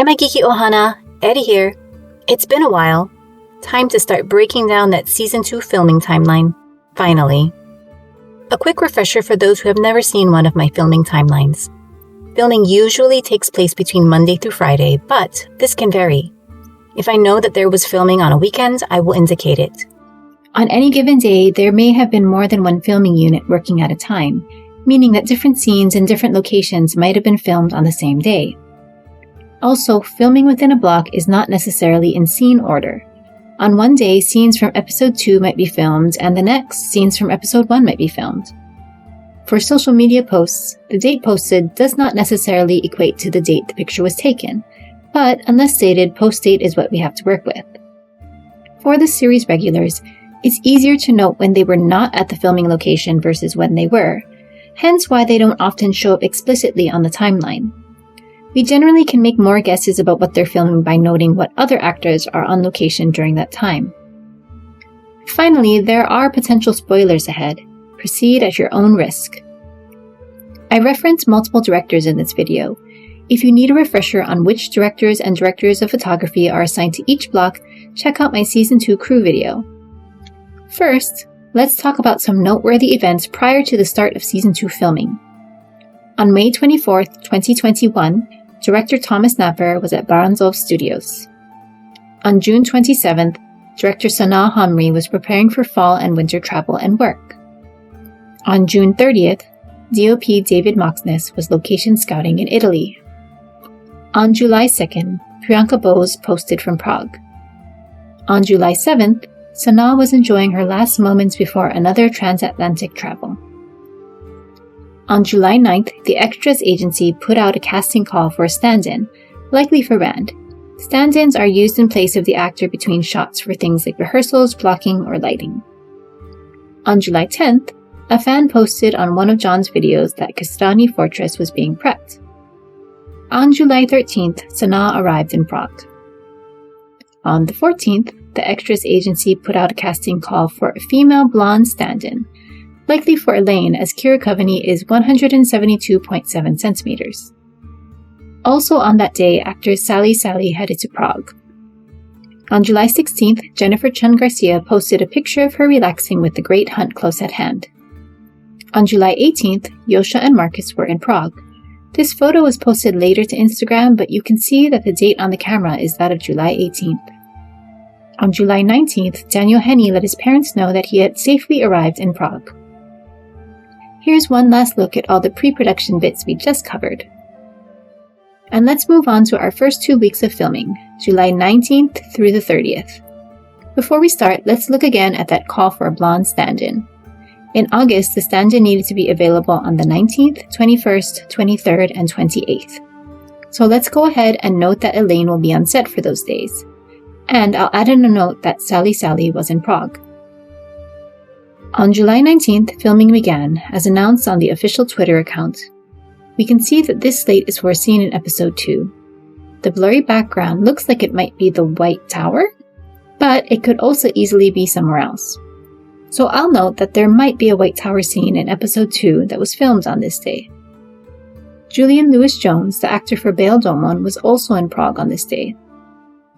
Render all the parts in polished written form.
Hi, my Geeky Ohana. Eddie here. It's been a while. Time to start breaking down that Season 2 filming timeline. Finally. A quick refresher for those who have never seen one of my filming timelines. Filming usually takes place between Monday through Friday, but this can vary. If I know that there was filming on a weekend, I will indicate it. On any given day, there may have been more than one filming unit working at a time, meaning that different scenes in different locations might have been filmed on the same day. Also, filming within a block is not necessarily in scene order. On one day, scenes from episode 2 might be filmed, and the next, scenes from episode 1 might be filmed. For social media posts, the date posted does not necessarily equate to the date the picture was taken, but unless stated, post date is what we have to work with. For the series regulars, it's easier to note when they were not at the filming location versus when they were, hence why they don't often show up explicitly on the timeline. We generally can make more guesses about what they're filming by noting what other actors are on location during that time. Finally, there are potential spoilers ahead. Proceed at your own risk. I reference multiple directors in this video. If you need a refresher on which directors and directors of photography are assigned to each block, check out my Season 2 crew video. First, let's talk about some noteworthy events prior to the start of Season 2 filming. On May 24, 2021, director Thomas Napper was at Baranzov Studios. On June 27th, director Sanaa Hamri was preparing for fall and winter travel and work. On June 30th, DOP David Moxness was location scouting in Italy. On July 2nd, Priyanka Bose posted from Prague. On July 7th, Sanaa was enjoying her last moments before another transatlantic travel. On July 9th, the Extras agency put out a casting call for a stand-in, likely for Rand. Stand-ins are used in place of the actor between shots for things like rehearsals, blocking, or lighting. On July 10th, a fan posted on one of John's videos that Kastani Fortress was being prepped. On July 13th, Sanaa arrived in Prague. On the 14th, the Extras agency put out a casting call for a female blonde stand-in, likely for Elaine, as Kira Coveney is 172.7 centimeters. Also on that day, actress Sally headed to Prague. On July 16th, Jennifer Chun Garcia posted a picture of her relaxing with the Great Hunt close at hand. On July 18th, Yosha and Marcus were in Prague. This photo was posted later to Instagram, but you can see that the date on the camera is that of July 18th. On July 19th, Daniel Henney let his parents know that he had safely arrived in Prague. Here's one last look at all the pre-production bits we just covered. And let's move on to our first 2 weeks of filming, July 19th through the 30th. Before we start, let's look again at that call for a blonde stand-in. In August, the stand-in needed to be available on the 19th, 21st, 23rd, and 28th. So let's go ahead and note that Elaine will be on set for those days. And I'll add in a note that Sally was in Prague. On July 19th, filming began, as announced on the official Twitter account. We can see that this slate is foreseen in episode 2. The blurry background looks like it might be the White Tower, but it could also easily be somewhere else. So I'll note that there might be a White Tower scene in episode 2 that was filmed on this day. Julian Lewis-Jones, the actor for Bail Domon, was also in Prague on this day.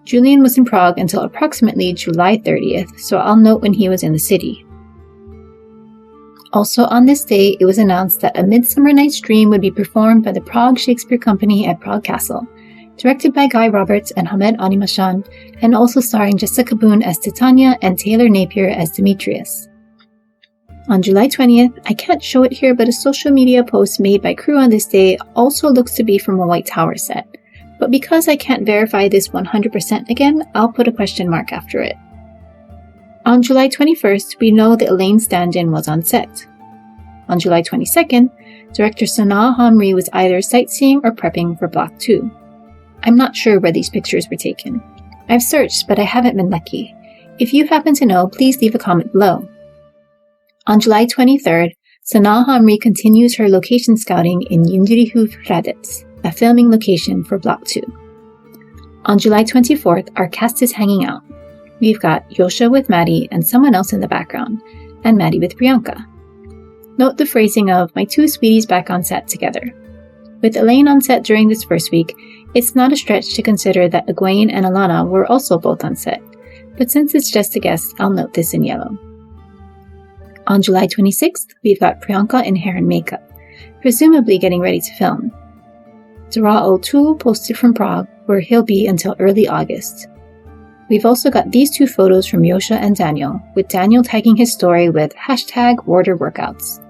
Julian was in Prague until approximately July 30th, so I'll note when he was in the city. Also on this day, it was announced that A Midsummer Night's Dream would be performed by the Prague Shakespeare Company at Prague Castle, directed by Guy Roberts and Hamed Animashan, and also starring Jessica Boone as Titania and Taylor Napier as Demetrius. On July 20th, I can't show it here, but a social media post made by crew on this day also looks to be from a White Tower set. But because I can't verify this 100% again, I'll put a question mark after it. On July 21st, we know that Elaine stand-in was on set. On July 22nd, director Sanaa Hamri was either sightseeing or prepping for Block 2. I'm not sure where these pictures were taken. I've searched, but I haven't been lucky. If you happen to know, please leave a comment below. On July 23rd, Sanaa Hamri continues her location scouting in Yundrihov Hradec, a filming location for Block 2. On July 24th, our cast is hanging out. We've got Yosha with Maddie and someone else in the background, and Maddie with Priyanka. Note the phrasing of "my two sweeties back on set together." With Elaine on set during this first week, it's not a stretch to consider that Egwene and Alana were also both on set, but since it's just a guess, I'll note this in yellow. On July 26th, we've got Priyanka in hair and makeup, presumably getting ready to film. Dara O'Toole posted from Prague, where he'll be until early August. We've also got these two photos from Yosha and Daniel, with Daniel tagging his story with #WarderWorkouts.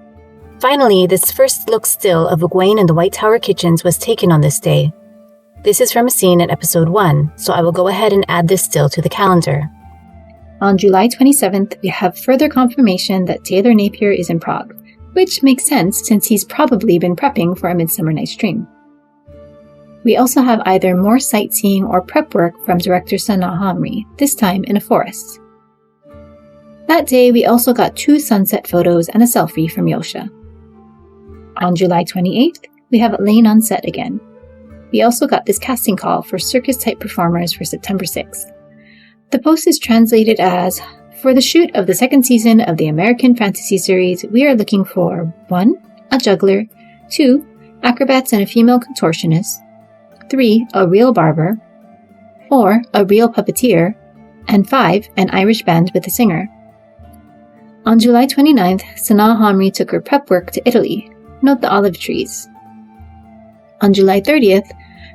Finally, this first look still of Egwene in the White Tower kitchens was taken on this day. This is from a scene in episode 1, so I will go ahead and add this still to the calendar. On July 27th, we have further confirmation that Taylor Napier is in Prague, which makes sense since he's probably been prepping for a Midsummer Night's Dream. We also have either more sightseeing or prep work from director Sanaa Hamri, this time in a forest. That day, we also got 2 sunset photos and a selfie from Yosha. On July 28th, we have Elaine on set again. We also got this casting call for circus-type performers for September 6th. The post is translated as, for the shoot of the second season of the American fantasy series, we are looking for 1. A juggler, 2. Acrobats and a female contortionist, 3. A real barber, 4. A real puppeteer, and 5. An Irish band with a singer. On July 29th, Sanaa Hamri took her prep work to Italy. Note the olive trees. On July 30th,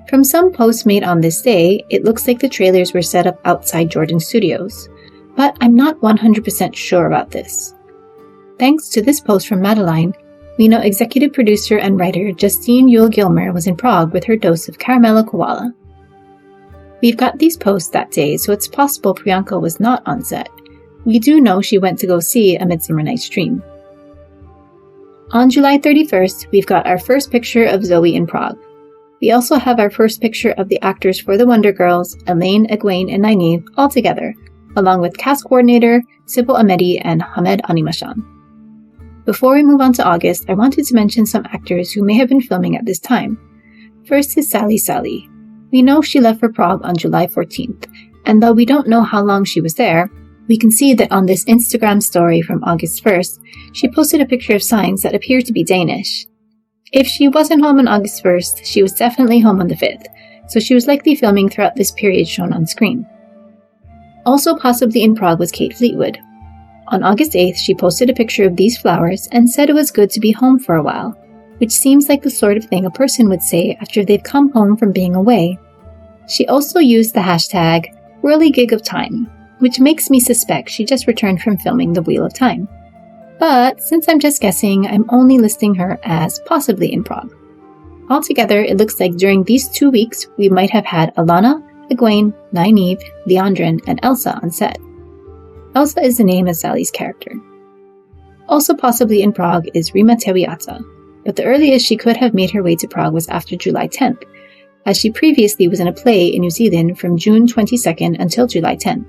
from some posts made on this day, it looks like the trailers were set up outside Jordan Studios, but I'm not 100% sure about this. Thanks to this post from Madeline, we know executive producer and writer Justine Yule-Gilmer was in Prague with her dose of Caramella Koala. We've got these posts that day, so it's possible Priyanka was not on set. We do know she went to go see A Midsummer Night's Dream. On July 31st, we've got our first picture of Zoe in Prague. We also have our first picture of the actors for the Wonder Girls, Elaine, Egwene, and Nynaeve, all together, along with cast coordinator Sybil Ahmedi and Hamed Animashan. Before we move on to August, I wanted to mention some actors who may have been filming at this time. First is Sally Sally. We know she left for Prague on July 14th, and though we don't know how long she was there, we can see that on this Instagram story from August 1st, she posted a picture of signs that appear to be Danish. If she wasn't home on August 1st, she was definitely home on the 5th, so she was likely filming throughout this period shown on screen. Also possibly in Prague was Kate Fleetwood. On August 8th, she posted a picture of these flowers and said it was good to be home for a while, which seems like the sort of thing a person would say after they've come home from being away. She also used the hashtag #WhirlyGigOfTime, which makes me suspect she just returned from filming The Wheel of Time. But since I'm just guessing, I'm only listing her as possibly in Prague. Altogether, it looks like during these 2 weeks, we might have had Alana, Egwene, Nynaeve, Leandrin, and Elsa on set. Elsa is the name of Sally's character. Also possibly in Prague is Rima Tewiata, but the earliest she could have made her way to Prague was after July 10th, as she previously was in a play in New Zealand from June 22nd until July 10th.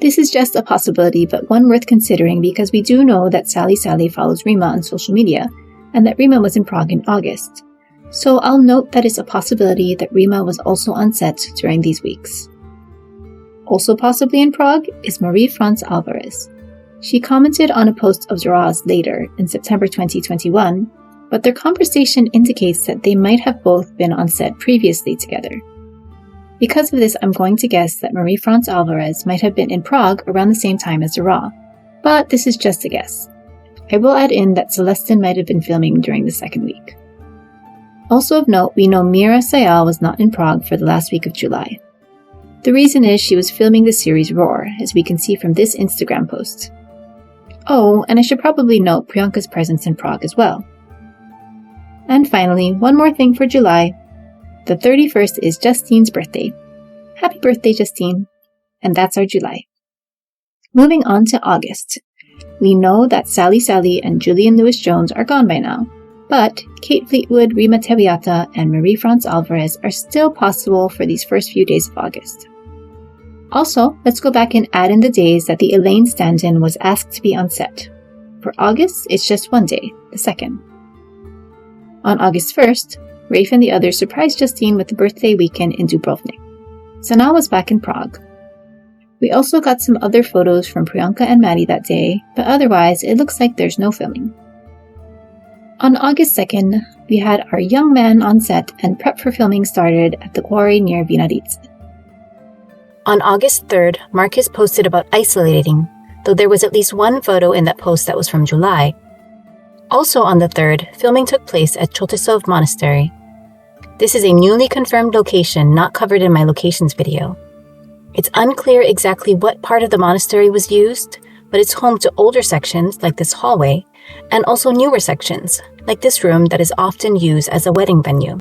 This is just a possibility, but one worth considering because we do know that Sally Sally follows Rima on social media, and that Rima was in Prague in August. So I'll note that it's a possibility that Rima was also on set during these weeks. Also possibly in Prague is Marie-France Alvarez. She commented on a post of Dara's later in September 2021, but their conversation indicates that they might have both been on set previously together. Because of this, I'm going to guess that Marie-France Alvarez might have been in Prague around the same time as Dara, but this is just a guess. I will add in that Celestin might have been filming during the second week. Also of note, we know Mira Sayal was not in Prague for the last week of July. The reason is she was filming the series Roar, as we can see from this Instagram post. Oh, and I should probably note Priyanka's presence in Prague as well. And finally, one more thing for July. The 31st is Justine's birthday. Happy birthday, Justine! And that's our July. Moving on to August. We know that Sally Sally and Julian Lewis-Jones are gone by now, but Kate Fleetwood, Rima Tewiata, and Marie-France Alvarez are still possible for these first few days of August. Also, let's go back and add in the days that the Elaine stand-in was asked to be on set. For August, it's just one day, the 2nd. On August 1st, Rafe and the others surprised Justine with the birthday weekend in Dubrovnik. Sanaa was back in Prague. We also got some other photos from Priyanka and Maddie that day, but otherwise it looks like there's no filming. On August 2nd, we had our young man on set and prep for filming started at the quarry near Vinaritz. On August 3rd, Marcus posted about isolating, though there was at least one photo in that post that was from July. Also on the 3rd, filming took place at Chotesov Monastery. This is a newly confirmed location not covered in my locations video. It's unclear exactly what part of the monastery was used, but it's home to older sections like this hallway, and also newer sections, like this room that is often used as a wedding venue.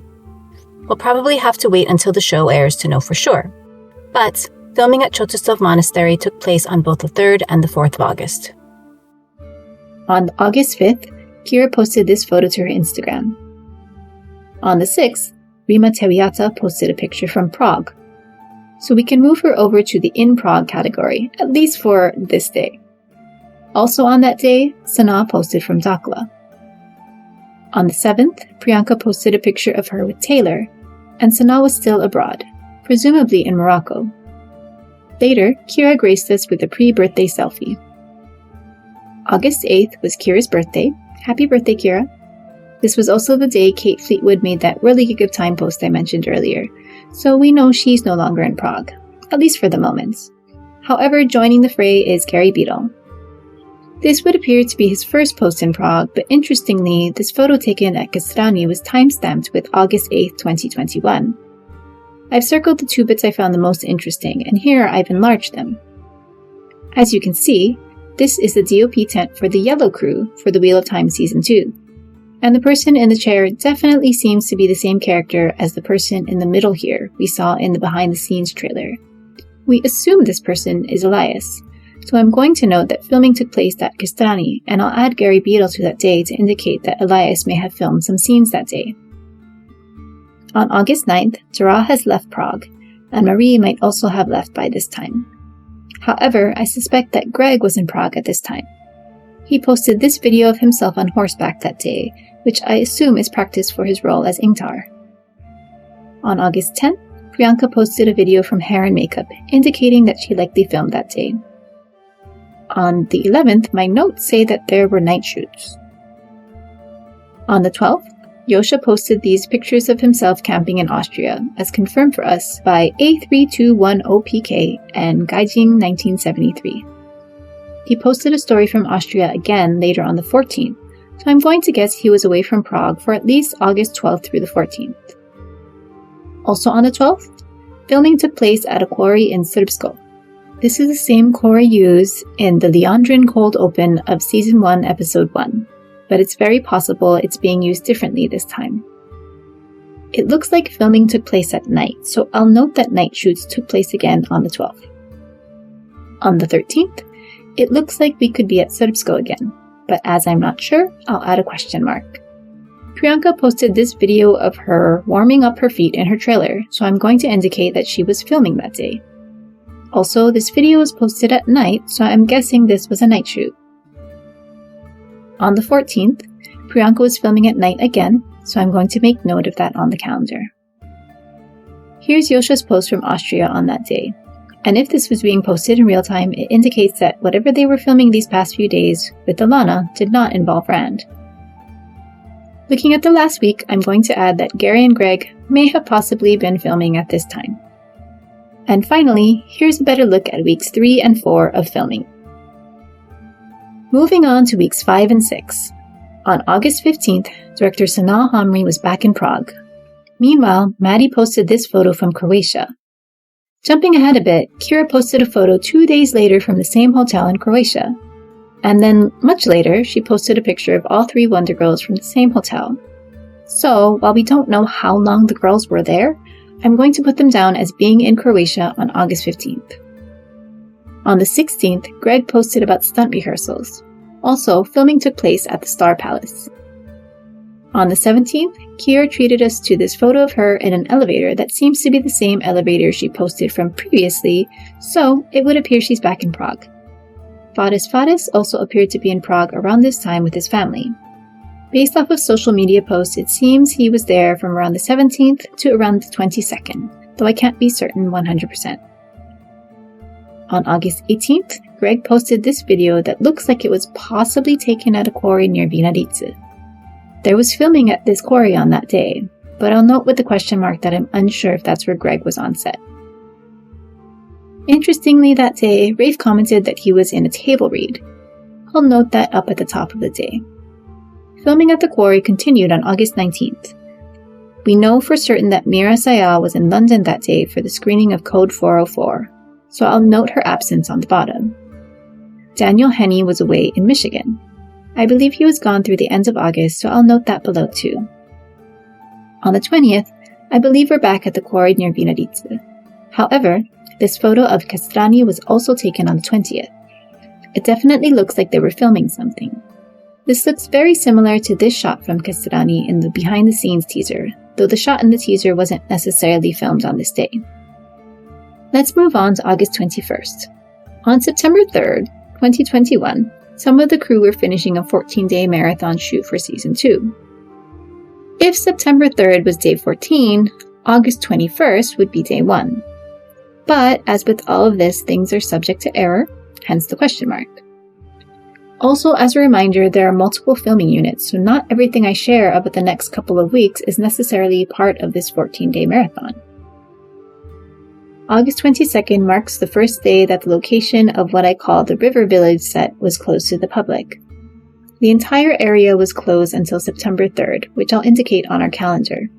We'll probably have to wait until the show airs to know for sure. But filming at Chotesov Monastery took place on both the 3rd and the 4th of August. On August 5th, Kira posted this photo to her Instagram. On the 6th, Rima Tewiata posted a picture from Prague. So we can move her over to the in Prague category, at least for this day. Also on that day, Sana posted from Dakla. On the 7th, Priyanka posted a picture of her with Taylor, and Sana was still abroad, presumably in Morocco. Later, Kira graced us with a pre-birthday selfie. August 8th was Kira's birthday. Happy birthday, Kira. This was also the day Kate Fleetwood made that really good time post I mentioned earlier, so we know she's no longer in Prague, at least for the moment. However, joining the fray is Gary Beadle. This would appear to be his first post in Prague, but interestingly, this photo taken at Kastrani was timestamped with August 8th, 2021. I've circled the 2 bits I found the most interesting, and here I've enlarged them. As you can see, this is the DOP tent for the Yellow Crew for the Wheel of Time Season 2. And the person in the chair definitely seems to be the same character as the person in the middle here we saw in the behind-the-scenes trailer. We assume this person is Elias, so I'm going to note that filming took place at Kastrani, and I'll add Gary Beadle to that day to indicate that Elias may have filmed some scenes that day. On August 9th, Tara has left Prague, and Marie might also have left by this time. However, I suspect that Greg was in Prague at this time. He posted this video of himself on horseback that day, which I assume is practice for his role as Ingtar. On August 10th, Priyanka posted a video from Hair and Makeup, indicating that she likely filmed that day. On the 11th, my notes say that there were night shoots. On the 12th, Yosha posted these pictures of himself camping in Austria, as confirmed for us by A3210PK and Gaijin 1973. He posted a story from Austria again later on the 14th, so I'm going to guess he was away from Prague for at least August 12th through the 14th. Also on the 12th, filming took place at a quarry in Srbsko. This is the same quarry used in the Leandrin Cold Open of Season 1, Episode 1, but it's very possible it's being used differently this time. It looks like filming took place at night, so I'll note that night shoots took place again on the 12th. On the 13th, it looks like we could be at Srbsko again, but as I'm not sure, I'll add a question mark. Priyanka posted this video of her warming up her feet in her trailer, so I'm going to indicate that she was filming that day. Also, this video was posted at night, so I'm guessing this was a night shoot. On the 14th, Priyanka was filming at night again, so I'm going to make note of that on the calendar. Here's Yosha's post from Austria on that day. And if this was being posted in real time, it indicates that whatever they were filming these past few days with Alana did not involve Rand. Looking at the last week, I'm going to add that Gary and Greg may have possibly been filming at this time. And finally, here's a better look at weeks 3 and 4 of filming. Moving on to weeks 5 and 6. On August 15th, director Sanal Hamri was back in Prague. Meanwhile, Maddie posted this photo from Croatia. Jumping ahead a bit, Kira posted a photo 2 days later from the same hotel in Croatia. And then, much later, she posted a picture of all 3 Wonder Girls from the same hotel. So, while we don't know how long the girls were there, I'm going to put them down as being in Croatia on August 15th. On the 16th, Greg posted about stunt rehearsals. Also, filming took place at the Star Palace. On the 17th, Kira treated us to this photo of her in an elevator that seems to be the same elevator she posted from previously, so it would appear she's back in Prague. Faris also appeared to be in Prague around this time with his family. Based off of social media posts, it seems he was there from around the 17th to around the 22nd, though I can't be certain 100%. On August 18th, Greg posted this video that looks like it was possibly taken at a quarry near Vinaritz. There was filming at this quarry on that day, but I'll note with the question mark that I'm unsure if that's where Greg was on set. Interestingly, that day, Rafe commented that he was in a table read. I'll note that up at the top of the day. Filming at the quarry continued on August 19th. We know for certain that Mira Sayal was in London that day for the screening of Code 404, so I'll note her absence on the bottom. Daniel Henney was away in Michigan. I believe he was gone through the end of August, so I'll note that below too. On the 20th, I believe we're back at the quarry near Vinarice. However, this photo of Castrani was also taken on the 20th. It definitely looks like they were filming something. This looks very similar to this shot from Castrani in the behind-the-scenes teaser, though the shot in the teaser wasn't necessarily filmed on this day. Let's move on to August 21st. On September 3rd, 2021, some of the crew were finishing a 14-day marathon shoot for Season 2. If September 3rd was day 14, August 21st would be day 1. But, as with all of this, things are subject to error, hence the question mark. Also, as a reminder, there are multiple filming units, so not everything I share about the next couple of weeks is necessarily part of this 14-day marathon. August 22nd marks the first day that the location of what I call the River Village set was closed to the public. The entire area was closed until September 3rd, which I'll indicate on our calendar.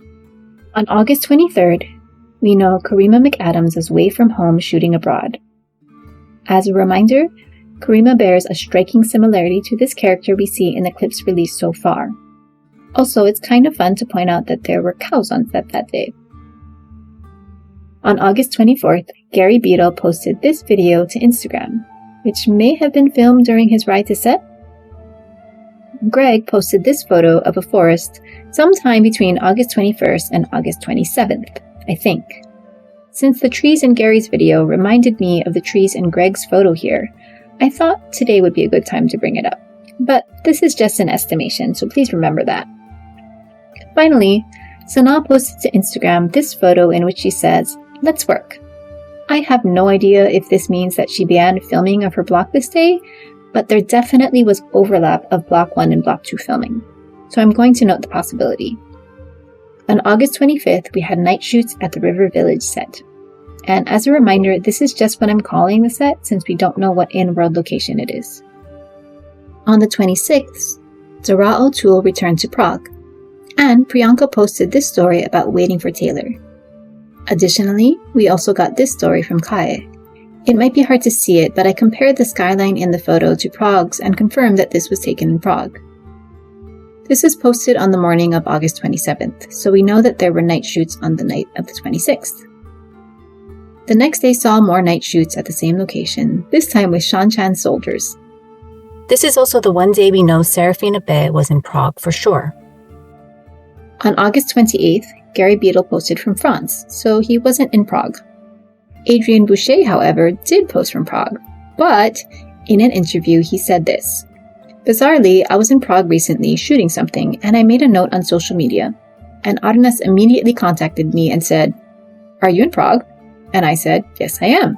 On August 23rd, we know Karima McAdams is away from home shooting abroad. As a reminder, Karima bears a striking similarity to this character we see in the clips released so far. Also, it's kind of fun to point out that there were cows on set that day. On August 24th, Gary Beadle posted this video to Instagram, which may have been filmed during his ride to set. Greg posted this photo of a forest sometime between August 21st and August 27th, I think. Since the trees in Gary's video reminded me of the trees in Greg's photo here, I thought today would be a good time to bring it up. But this is just an estimation, so please remember that. Finally, Sanaa posted to Instagram this photo in which she says, "Let's work." I have no idea if this means that she began filming of her block this day, but there definitely was overlap of Block 1 and Block 2 filming, so I'm going to note the possibility. On August 25th, we had night shoots at the River Village set. And as a reminder, this is just what I'm calling the set since we don't know what in-world location it is. On the 26th, Zara O'Toole returned to Prague, and Priyanka posted this story about waiting for Taylor. Additionally, we also got this story from Kai. It might be hard to see it, but I compared the skyline in the photo to Prague's and confirmed that this was taken in Prague. This was posted on the morning of August 27th, so we know that there were night shoots on the night of the 26th. The next day saw more night shoots at the same location, this time with Shanchan's soldiers. This is also the one day we know Serafina Bey was in Prague for sure. On August 28th, Gary Beadle posted from France, so he wasn't in Prague. Adrien Boucher, however, did post from Prague, but in an interview he said this: "Bizarrely, I was in Prague recently shooting something, and I made a note on social media, and Arnas immediately contacted me and said, 'Are you in Prague?' And I said, 'Yes, I am.'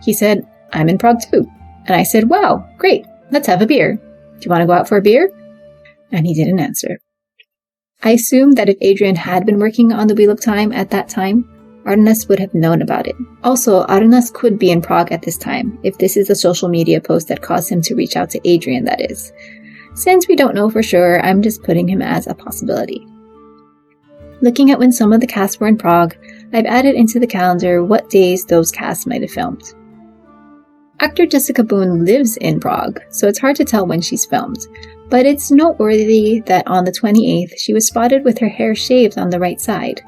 He said, 'I'm in Prague too.' And I said, 'Wow, great, let's have a beer. Do you want to go out for a beer?' And he didn't answer." I assume that if Adrian had been working on the Wheel of Time at that time, Arnas would have known about it. Also, Arnas could be in Prague at this time, if this is a social media post that caused him to reach out to Adrian, that is. Since we don't know for sure, I'm just putting him as a possibility. Looking at when some of the casts were in Prague, I've added into the calendar what days those casts might have filmed. Actor Jessica Boone lives in Prague, so it's hard to tell when she's filmed, but it's noteworthy that on the 28th, she was spotted with her hair shaved on the right side.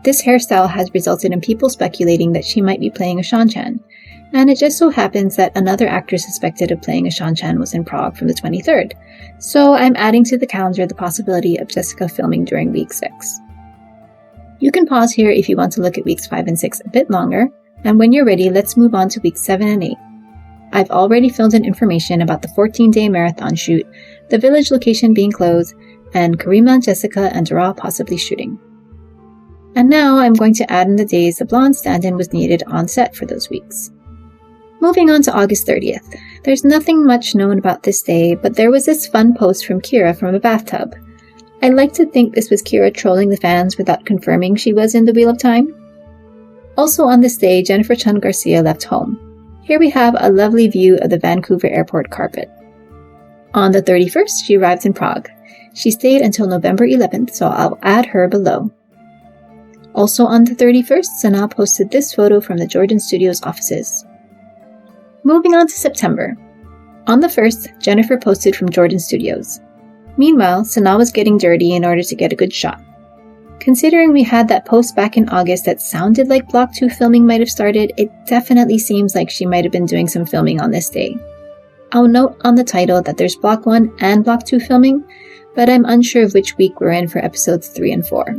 This hairstyle has resulted in people speculating that she might be playing a Shanchan, and it just so happens that another actor suspected of playing a Shanchan was in Prague from the 23rd, so I'm adding to the calendar the possibility of Jessica filming during week 6. You can pause here if you want to look at weeks 5 and 6 a bit longer, and when you're ready, let's move on to weeks 7 and 8. I've already filled in information about the 14-day marathon shoot, the village location being closed, and Karima, Jessica, and Daral possibly shooting. And now I'm going to add in the days the blonde stand-in was needed on set for those weeks. Moving on to August 30th. There's nothing much known about this day, but there was this fun post from Kira from a bathtub. I like to think this was Kira trolling the fans without confirming she was in the Wheel of Time. Also on this day, Jennifer Chun Garcia left home. Here we have a lovely view of the Vancouver airport carpet. On the 31st, she arrived in Prague. She stayed until November 11th, so I'll add her below. Also on the 31st, Sanaa posted this photo from the Jordan Studios offices. Moving on to September. On the 1st, Jennifer posted from Jordan Studios. Meanwhile, Sanaa was getting dirty in order to get a good shot. Considering we had that post back in August that sounded like Block 2 filming might have started, it definitely seems like she might have been doing some filming on this day. I'll note on the title that there's Block 1 and Block 2 filming, but I'm unsure of which week we're in for episodes 3 and 4.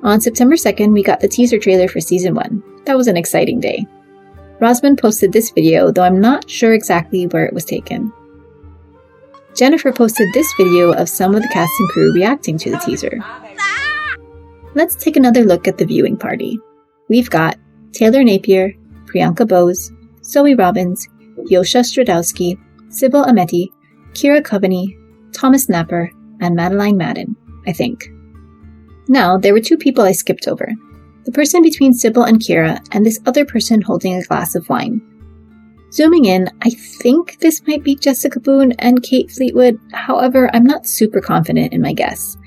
On September 2nd, we got the teaser trailer for Season 1. That was an exciting day. Rosman posted this video, though I'm not sure exactly where it was taken. Jennifer posted this video of some of the cast and crew reacting to the teaser. Let's take another look at the viewing party. We've got Taylor Napier, Priyanka Bose, Zoe Robbins, Yosha Stradowski, Sybil Ameti, Kira Coveney, Thomas Napper, and Madeline Madden, I think. Now, there were two people I skipped over. The person between Sybil and Kira, and this other person holding a glass of wine. Zooming in, I think this might be Jessica Boone and Kate Fleetwood, however, I'm not super confident in my guess.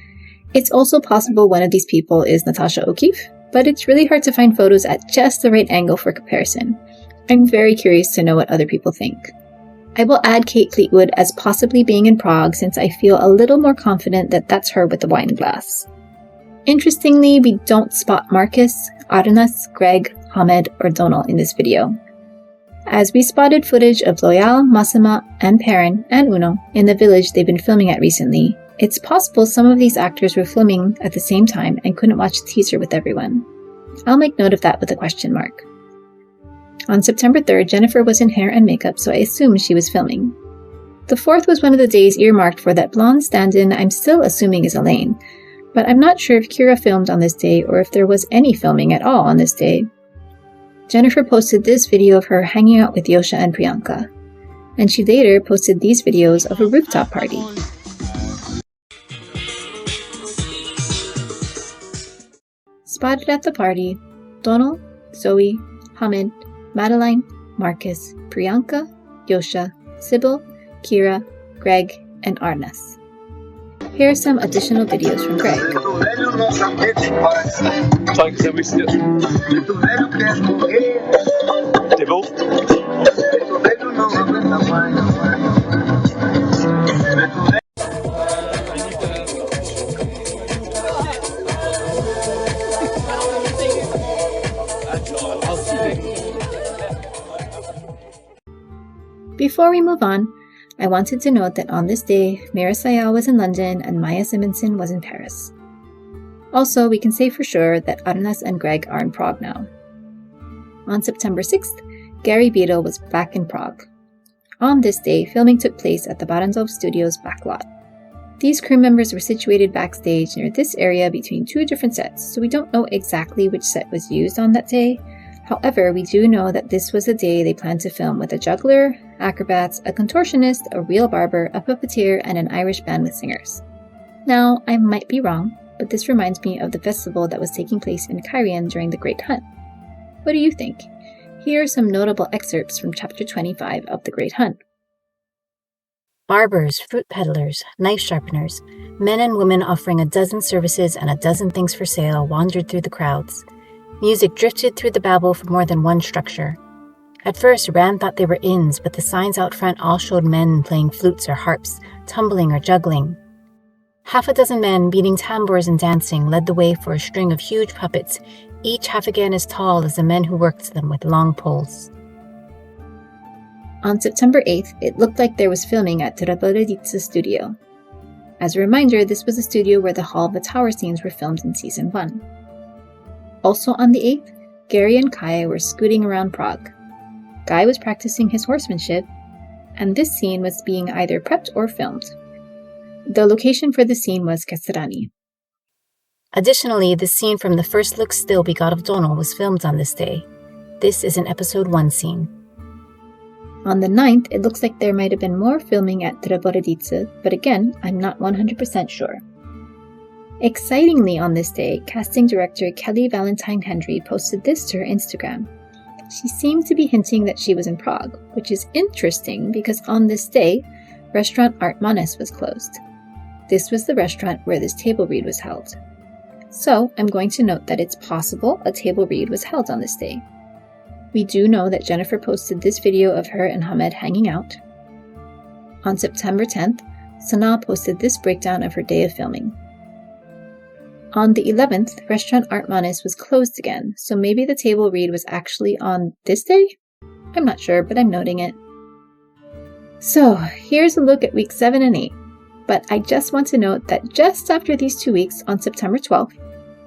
It's also possible one of these people is Natasha O'Keefe, but it's really hard to find photos at just the right angle for comparison. I'm very curious to know what other people think. I will add Kate Fleetwood as possibly being in Prague since I feel a little more confident that that's her with the wine glass. Interestingly, we don't spot Marcus, Arnas, Greg, Hamed, or Donal in this video. As we spotted footage of Loyal, Massima, and Perrin, and Uno in the village they've been filming at recently, it's possible some of these actors were filming at the same time and couldn't watch the teaser with everyone. I'll make note of that with a question mark. On September 3rd, Jennifer was in hair and makeup, so I assumed she was filming. The 4th was one of the days earmarked for that blonde stand-in I'm still assuming is Elaine, but I'm not sure if Kira filmed on this day or if there was any filming at all on this day. Jennifer posted this video of her hanging out with Yosha and Priyanka, and she later posted these videos of a rooftop party. Spotted at the party, Donal, Zoe, Hamid, Madeline, Marcus, Priyanka, Yosha, Sybil, Kira, Greg, and Arnas. Here are some additional videos from Greg. Before we move on, I wanted to note that on this day, Mira Sayal was in London and Maya Simonson was in Paris. Also, we can say for sure that Arnas and Greg are in Prague now. On September 6th, Gary Beadle was back in Prague. On this day, filming took place at the Barandov Studios backlot. These crew members were situated backstage near this area between two different sets, so we don't know exactly which set was used on that day. However, we do know that this was the day they planned to film with a juggler, acrobats, a contortionist, a real barber, a puppeteer, and an Irish band with singers. Now, I might be wrong, but this reminds me of the festival that was taking place in Cairn during the Great Hunt. What do you think? Here are some notable excerpts from Chapter 25 of The Great Hunt. Barbers, fruit peddlers, knife sharpeners, men and women offering a dozen services and a dozen things for sale wandered through the crowds. Music drifted through the babel from more than one structure. At first, Ran thought they were inns, but the signs out front all showed men playing flutes or harps, tumbling or juggling. Half a dozen men beating tambours and dancing led the way for a string of huge puppets, each half again as tall as the men who worked them with long poles. On September 8th, it looked like there was filming at Teraboroditsa's studio. As a reminder, this was the studio where the Hall of the Tower scenes were filmed in Season 1. Also on the 8th, Gary and Kaya were scooting around Prague. Guy was practicing his horsemanship, and this scene was being either prepped or filmed. The location for the scene was Kasarani. Additionally, the scene from the first look still we got of Donal was filmed on this day. This is an episode 1 scene. On the 9th, it looks like there might have been more filming at Teraboroditsa, but again, I'm not 100% sure. Excitingly on this day, casting director Kelly Valentine Hendry posted this to her Instagram. She seemed to be hinting that she was in Prague, which is interesting because on this day, restaurant OurMusicBox was closed. This was the restaurant where this table read was held. So I'm going to note that it's possible a table read was held on this day. We do know that Jennifer posted this video of her and Hamed hanging out. On September 10th, Sanaa posted this breakdown of her day of filming. On the 11th, restaurant OurMusicBox was closed again, so maybe the table read was actually on this day? I'm not sure, but I'm noting it. So, here's a look at week 7 and 8. But I just want to note that just after these 2 weeks, on September 12th,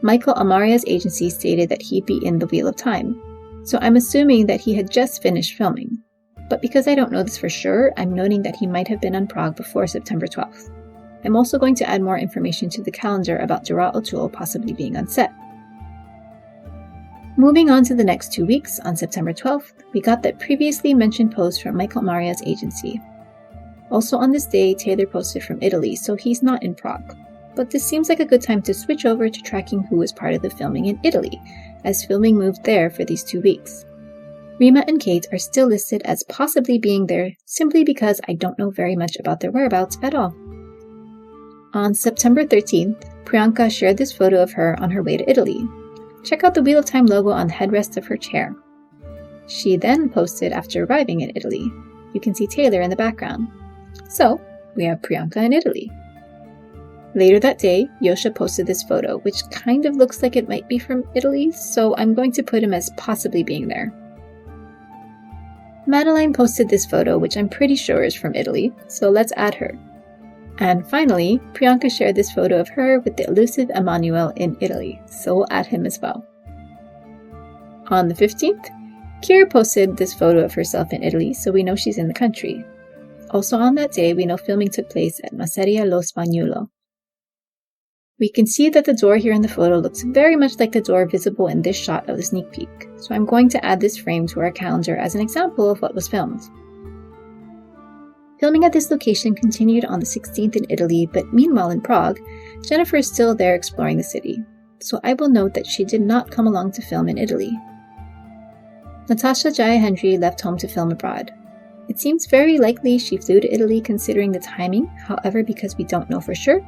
Michael Amaria's agency stated that he'd be in the Wheel of Time. So I'm assuming that he had just finished filming. But because I don't know this for sure, I'm noting that he might have been on Prague before September 12th. I'm also going to add more information to the calendar about Dara O'Toole possibly being on set. Moving on to the next 2 weeks, on September 12th, we got that previously mentioned post from Michael Amaria's agency. Also on this day, Taylor posted from Italy, so he's not in Prague. But this seems like a good time to switch over to tracking who was part of the filming in Italy, as filming moved there for these 2 weeks. Rima and Kate are still listed as possibly being there simply because I don't know very much about their whereabouts at all. On September 13th, Priyanka shared this photo of her on her way to Italy. Check out the Wheel of Time logo on the headrest of her chair. She then posted after arriving in Italy. You can see Taylor in the background. So, we have Priyanka in Italy. Later that day, Yosha posted this photo, which kind of looks like it might be from Italy, so I'm going to put him as possibly being there. Madeline posted this photo, which I'm pretty sure is from Italy, so let's add her. And finally, Priyanka shared this photo of her with the elusive Emmanuel in Italy, so we'll add him as well. On the 15th, Kira posted this photo of herself in Italy, so we know she's in the country. Also on that day, we know filming took place at Masseria Lo Spagnuolo. We can see that the door here in the photo looks very much like the door visible in this shot of the sneak peek, so I'm going to add this frame to our calendar as an example of what was filmed. Filming at this location continued on the 16th in Italy, but meanwhile in Prague, Jennifer is still there exploring the city, so I will note that she did not come along to film in Italy. Natasha Jaya Hendry left home to film abroad. It seems very likely she flew to Italy considering the timing, however, because we don't know for sure,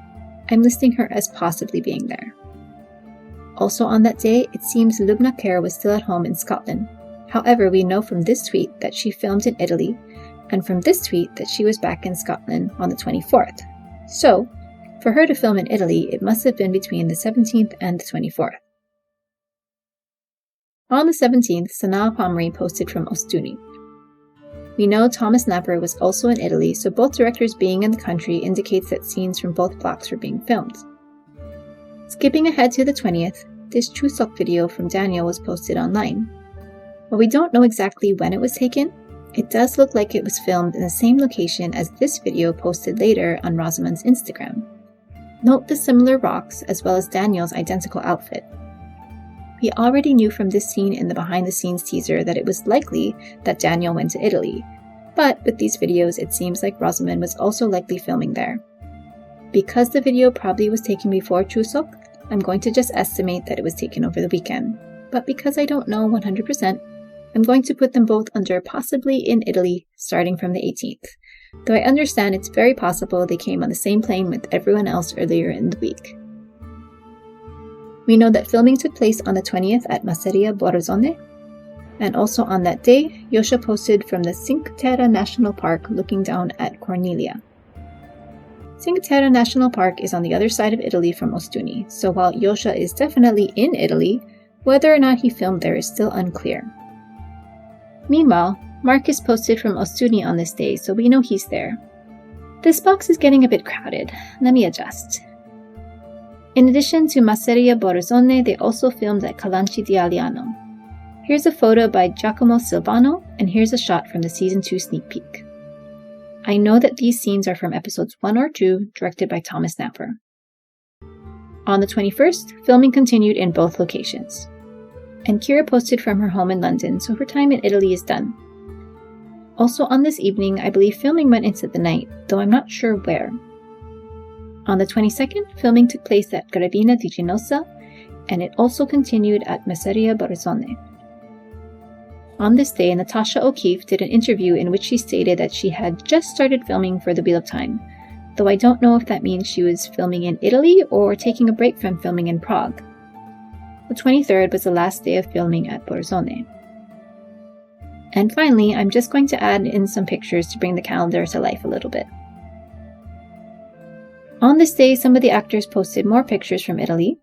I'm listing her as possibly being there. Also on that day, it seems Lubna Kerr was still at home in Scotland. However, we know from this tweet that she filmed in Italy, and from this tweet that she was back in Scotland on the 24th. So, for her to film in Italy, it must have been between the 17th and the 24th. On the 17th, Sanaa Pomri posted from Ostuni. We know Thomas Napper was also in Italy, so both directors being in the country indicates that scenes from both blocks were being filmed. Skipping ahead to the 20th, this Chuseok video from Daniel was posted online. While we don't know exactly when it was taken, it does look like it was filmed in the same location as this video posted later on Rosamund's Instagram. Note the similar rocks as well as Daniel's identical outfit. We already knew from this scene in the behind-the-scenes teaser that it was likely that Daniel went to Italy, but with these videos it seems like Rosamund was also likely filming there. Because the video probably was taken before Chuseok, I'm going to just estimate that it was taken over the weekend, but because I don't know 100%, I'm going to put them both under possibly in Italy starting from the 18th, though I understand it's very possible they came on the same plane with everyone else earlier in the week. We know that filming took place on the 20th at Masseria Borzone, and also on that day, Yosha posted from the Cinque Terre National Park looking down at Cornelia. Cinque Terre National Park is on the other side of Italy from Ostuni, so while Yosha is definitely in Italy, whether or not he filmed there is still unclear. Meanwhile, Marcus posted from Ostuni on this day, so we know he's there. This box is getting a bit crowded. Let me adjust. In addition to Masseria Borzone, they also filmed at Calanci di Aliano. Here's a photo by Giacomo Silvano, and here's a shot from the Season 2 sneak peek. I know that these scenes are from episodes 1 or 2, directed by Thomas Napper. On the 21st, filming continued in both locations. And Kira posted from her home in London, so her time in Italy is done. Also on this evening, I believe filming went into the night, though I'm not sure where. On the 22nd, filming took place at Gravina di Ginosa, and it also continued at Messeria Borzone. On this day, Natasha O'Keeffe did an interview in which she stated that she had just started filming for The Wheel of Time, though I don't know if that means she was filming in Italy or taking a break from filming in Prague. The 23rd was the last day of filming at Borzone. And finally, I'm just going to add in some pictures to bring the calendar to life a little bit. On this day, some of the actors posted more pictures from Italy.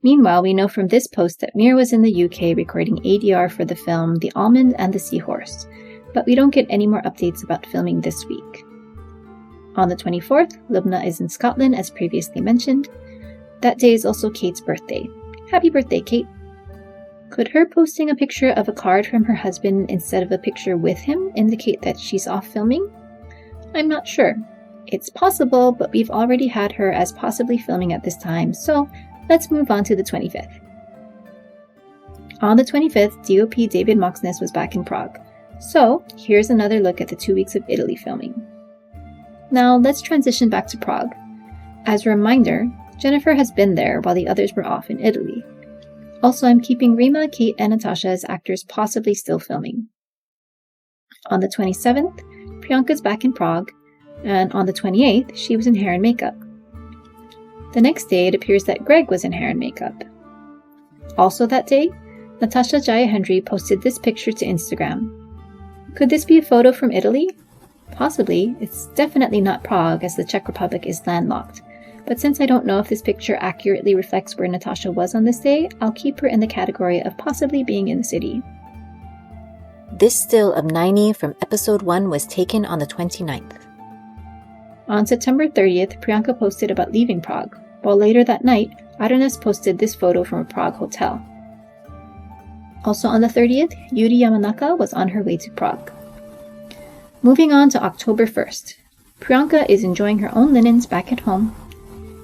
Meanwhile, we know from this post that Mir was in the UK recording ADR for the film The Almond and the Seahorse, but we don't get any more updates about filming this week. On the 24th, Lubna is in Scotland as previously mentioned. That day is also Kate's birthday. Happy birthday, Kate! Could her posting a picture of a card from her husband instead of a picture with him indicate that she's off filming? I'm not sure. It's possible, but we've already had her as possibly filming at this time, so let's move on to the 25th. On the 25th, DOP David Moxness was back in Prague. So, here's another look at the 2 weeks of Italy filming. Now, let's transition back to Prague. As a reminder, Jennifer has been there while the others were off in Italy. Also, I'm keeping Rima, Kate, and Natasha as actors possibly still filming. On the 27th, Priyanka's back in Prague, and on the 28th, she was in hair and makeup. The next day, it appears that Greg was in hair and makeup. Also that day, Natasha Jaya Hendry posted this picture to Instagram. Could this be a photo from Italy? Possibly. It's definitely not Prague, as the Czech Republic is landlocked. But since I don't know if this picture accurately reflects where Natasha was on this day, I'll keep her in the category of possibly being in the city. This still of Naini from episode 1 was taken on the 29th. On September 30th, Priyanka posted about leaving Prague, while later that night, Aranes posted this photo from a Prague hotel. Also on the 30th, Yuri Yamanaka was on her way to Prague. Moving on to October 1st, Priyanka is enjoying her own linens back at home.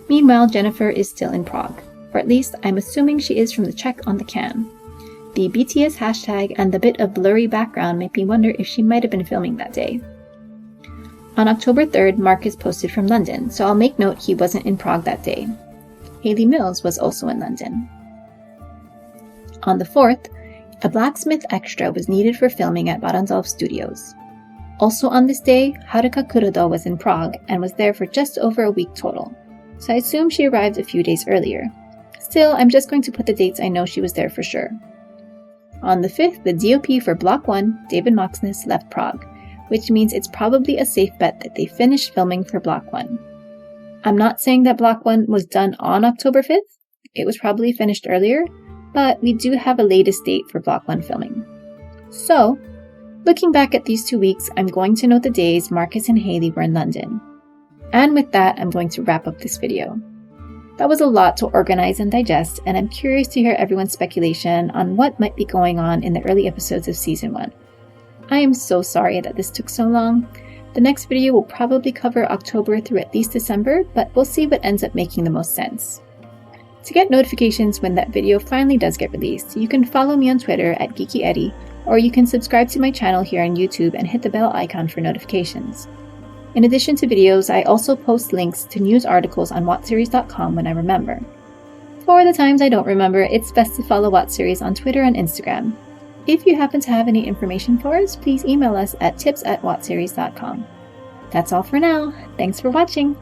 Meanwhile, Jennifer is still in Prague, or at least I'm assuming she is from the check on the can. The BTS hashtag and the bit of blurry background make me wonder if she might have been filming that day. On October 3rd, Mark is posted from London, so I'll make note he wasn't in Prague that day. Hayley Mills was also in London. On the 4th, a blacksmith extra was needed for filming at Baranzov Studios. Also on this day, Haruka Kuroda was in Prague and was there for just over a week total, so I assume she arrived a few days earlier. Still, I'm just going to put the dates I know she was there for sure. On the 5th, the DOP for Block 1, David Moxness, left Prague, which means it's probably a safe bet that they finished filming for Block 1. I'm not saying that Block 1 was done on October 5th, it was probably finished earlier, but we do have a latest date for Block 1 filming. So, looking back at these 2 weeks, I'm going to note the days Marcus and Hayley were in London. And with that, I'm going to wrap up this video. That was a lot to organize and digest, and I'm curious to hear everyone's speculation on what might be going on in the early episodes of Season 1. I am so sorry that this took so long. The next video will probably cover October through at least December, but we'll see what ends up making the most sense. To get notifications when that video finally does get released, you can follow me on Twitter at GeekyEddie, or you can subscribe to my channel here on YouTube and hit the bell icon for notifications. In addition to videos, I also post links to news articles on WhatSeries.com when I remember. For the times I don't remember, it's best to follow WhatSeries on Twitter and Instagram. If you happen to have any information for us, please email us at tips@whatseries.com. That's all for now. Thanks for watching.